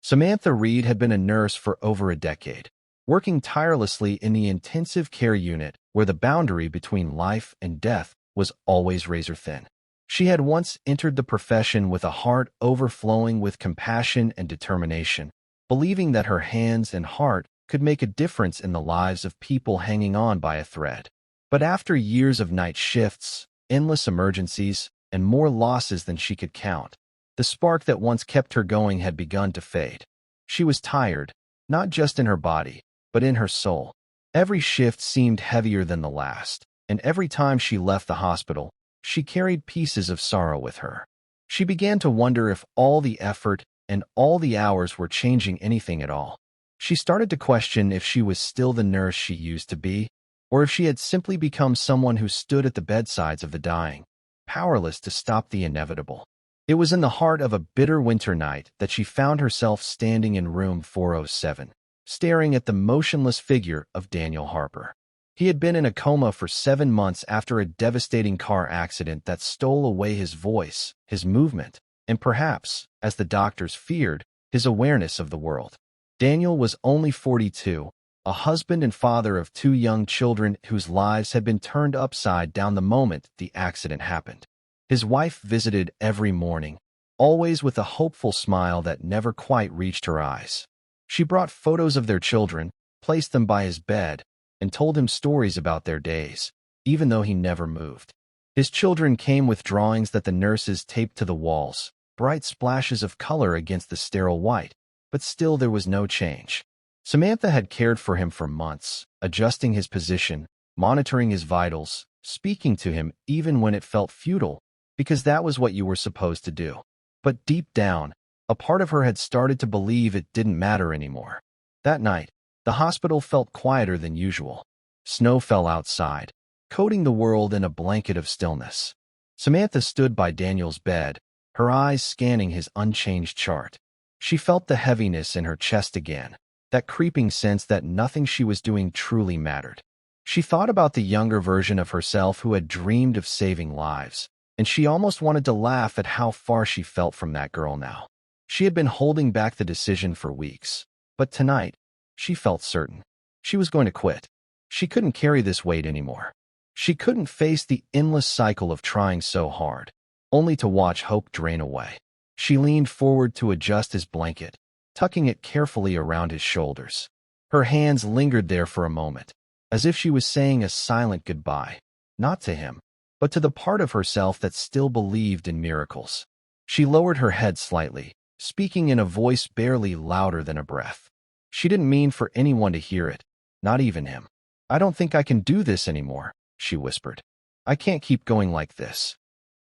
Samantha Reed had been a nurse for over a decade, working tirelessly in the intensive care unit where the boundary between life and death was always razor thin. She had once entered the profession with a heart overflowing with compassion and determination, believing that her hands and heart could make a difference in the lives of people hanging on by a thread. But after years of night shifts, endless emergencies, and more losses than she could count, the spark that once kept her going had begun to fade. She was tired, not just in her body, but in her soul. Every shift seemed heavier than the last, and every time she left the hospital, she carried pieces of sorrow with her. She began to wonder if all the effort and all the hours were changing anything at all. She started to question if she was still the nurse she used to be, or if she had simply become someone who stood at the bedsides of the dying, powerless to stop the inevitable. It was in the heart of a bitter winter night that she found herself standing in room 407, staring at the motionless figure of Daniel Harper. He had been in a coma for 7 months after a devastating car accident that stole away his voice, his movement, and perhaps, as the doctors feared, his awareness of the world. Daniel was only 42, a husband and father of 2 young children whose lives had been turned upside down the moment the accident happened. His wife visited every morning, always with a hopeful smile that never quite reached her eyes. She brought photos of their children, placed them by his bed, and told him stories about their days, even though he never moved. His children came with drawings that the nurses taped to the walls, bright splashes of color against the sterile white, but still there was no change. Samantha had cared for him for months, adjusting his position, monitoring his vitals, speaking to him even when it felt futile, because that was what you were supposed to do. But deep down, a part of her had started to believe it didn't matter anymore. That night, the hospital felt quieter than usual. Snow fell outside, coating the world in a blanket of stillness. Samantha stood by Daniel's bed, her eyes scanning his unchanged chart. She felt the heaviness in her chest again, that creeping sense that nothing she was doing truly mattered. She thought about the younger version of herself who had dreamed of saving lives, and she almost wanted to laugh at how far she felt from that girl now. She had been holding back the decision for weeks, but tonight, she felt certain. She was going to quit. She couldn't carry this weight anymore. She couldn't face the endless cycle of trying so hard, only to watch hope drain away. She leaned forward to adjust his blanket, tucking it carefully around his shoulders. Her hands lingered there for a moment, as if she was saying a silent goodbye, not to him, but to the part of herself that still believed in miracles. She lowered her head slightly, speaking in a voice barely louder than a breath. She didn't mean for anyone to hear it, not even him. "I don't think I can do this anymore," she whispered. "I can't keep going like this."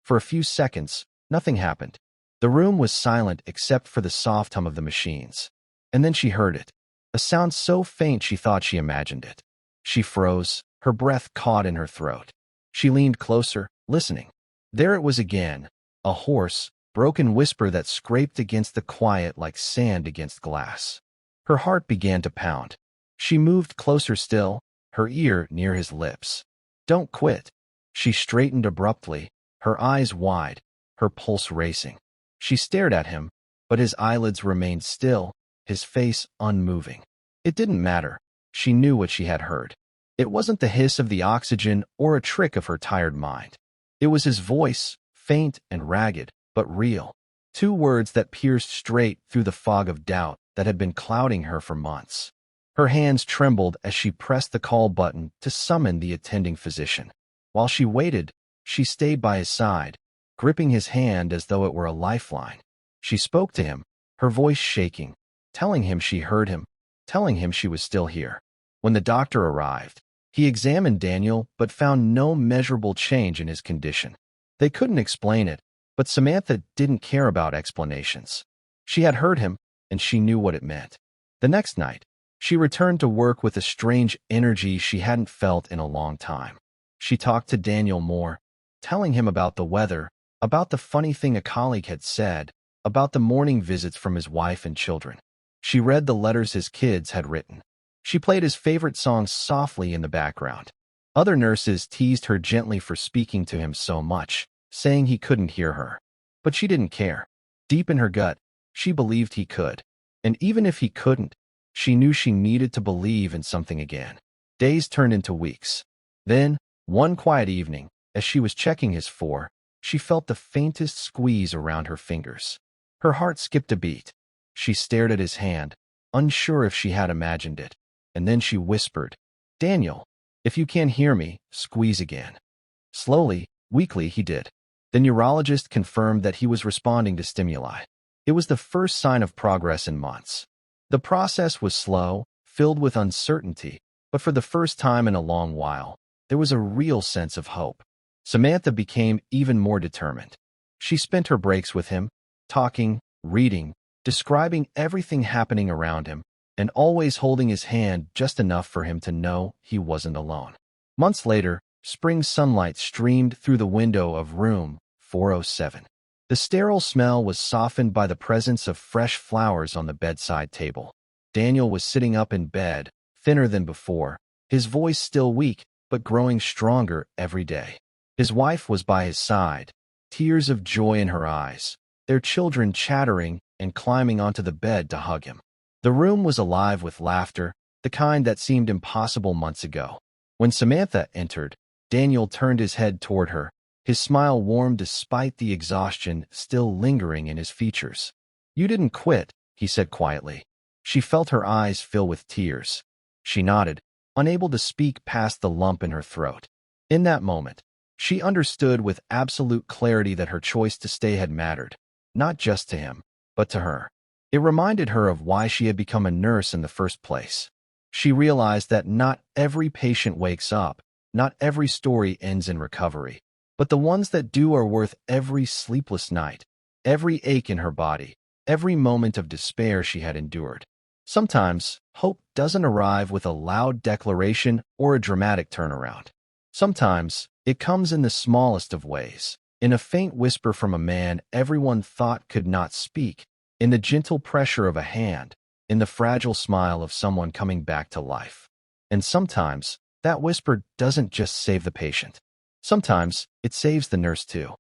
For a few seconds, nothing happened. The room was silent except for the soft hum of the machines. And then she heard it, a sound so faint she thought she imagined it. She froze, her breath caught in her throat. She leaned closer, listening. There it was again, a hoarse, broken whisper that scraped against the quiet like sand against glass. Her heart began to pound. She moved closer still, her ear near his lips. "Don't quit." She straightened abruptly, her eyes wide, her pulse racing. She stared at him, but his eyelids remained still, his face unmoving. It didn't matter. She knew what she had heard. It wasn't the hiss of the oxygen or a trick of her tired mind. It was his voice, faint and ragged, but real. 2 words that pierced straight through the fog of doubt that had been clouding her for months. Her hands trembled as she pressed the call button to summon the attending physician. While she waited, she stayed by his side, gripping his hand as though it were a lifeline. She spoke to him, her voice shaking, telling him she heard him, telling him she was still here. When the doctor arrived, he examined Daniel but found no measurable change in his condition. They couldn't explain it, but Samantha didn't care about explanations. She had heard him, and she knew what it meant. The next night, she returned to work with a strange energy she hadn't felt in a long time. She talked to Daniel more, telling him about the weather, about the funny thing a colleague had said, about the morning visits from his wife and children. She read the letters his kids had written. She played his favorite songs softly in the background. Other nurses teased her gently for speaking to him so much, saying he couldn't hear her. But she didn't care. Deep in her gut, she believed he could. And even if he couldn't, she knew she needed to believe in something again. Days turned into weeks. Then, one quiet evening, as she was checking his four, she felt the faintest squeeze around her fingers. Her heart skipped a beat. She stared at his hand, unsure if she had imagined it, and then she whispered, "Daniel, if you can't hear me, squeeze again." Slowly, weakly, he did. The neurologist confirmed that he was responding to stimuli. It was the first sign of progress in months. The process was slow, filled with uncertainty, but for the first time in a long while, there was a real sense of hope. Samantha became even more determined. She spent her breaks with him, talking, reading, describing everything happening around him, and always holding his hand just enough for him to know he wasn't alone. Months later, spring sunlight streamed through the window of room 407. The sterile smell was softened by the presence of fresh flowers on the bedside table. Daniel was sitting up in bed, thinner than before, his voice still weak, but growing stronger every day. His wife was by his side, tears of joy in her eyes, their children chattering and climbing onto the bed to hug him. The room was alive with laughter, the kind that seemed impossible months ago. When Samantha entered, Daniel turned his head toward her, his smile warm despite the exhaustion still lingering in his features. "You didn't quit," he said quietly. She felt her eyes fill with tears. She nodded, unable to speak past the lump in her throat. In that moment, she understood with absolute clarity that her choice to stay had mattered, not just to him, but to her. It reminded her of why she had become a nurse in the first place. She realized that not every patient wakes up, not every story ends in recovery, but the ones that do are worth every sleepless night, every ache in her body, every moment of despair she had endured. Sometimes, hope doesn't arrive with a loud declaration or a dramatic turnaround. Sometimes, it comes in the smallest of ways, in a faint whisper from a man everyone thought could not speak, in the gentle pressure of a hand, in the fragile smile of someone coming back to life. And sometimes, that whisper doesn't just save the patient. Sometimes, it saves the nurse too.